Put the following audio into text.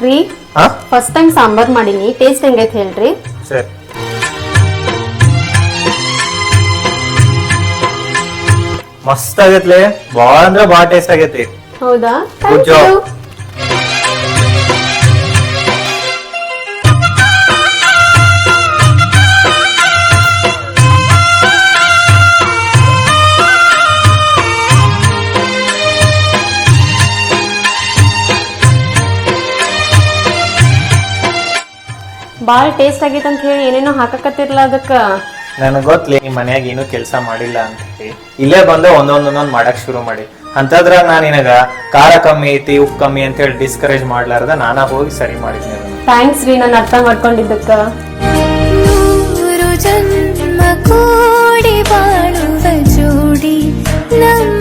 ರೀ ಹಾ first time sambar ಮಾಡೀನಿ, ಟೇಸ್ಟ್ ಹೆಂಗೈತೆ ಹೇಳ್ರಿ. ಸರಿ. ಮಸ್ತ್ ಆಗೈತ್ಲೆ, ಬಾಳ ಅಂದ್ರ ಬಾಳ ಟೇಸ್ಟ್ ಆಗೈತಿ. ಹೌದಾ? Good Thank job. you. ಬಾಳ ಟೇಸ್ಟ್ ಆಗೈತೆ ಅಂತ ಹೇಳಿ ಏನೇನೋ ಹಾಕಕತ್ತಿರ್ಲ ಅದಕ್ಕ. ನನಗ್ ಗೊತ್ತಲಿ ನಿಮ್ ಮನ್ಯಾಗ ಏನು ಕೆಲ್ಸ ಮಾಡಿಲ್ಲ ಅಂತ ಹೇಳಿ ಇಲ್ಲೇ ಬಂದ ಒಂದೊಂದ್ ಮಾಡಕ್ ಶುರು ಮಾಡಿ ಅಂತದ್ರಾಗ ನಾನ್ ನಿನಗ ಖಾರ ಕಮ್ಮಿ ಐತಿ ಉಪ್ಪು ಕಮ್ಮಿ ಅಂತ ಹೇಳಿ ಡಿಸ್ಕರೇಜ್ ಮಾಡ್ಲಾರ್ದ ನಾನಾ ಹೋಗಿ ಸರಿ ಮಾಡಿದ್ನಿ ಅದನ್ನ. ಥ್ಯಾಂಕ್ಸ್ ರೀ, ನಾನು ಅರ್ಥ ಮಾಡ್ಕೊಂಡಿದ್ದಕ್ಕ. ನೂರು ಜನ್ಮ ಕೂಡಿ ಬಾಳುವ ಜೋಡಿ ನಮ್ಮ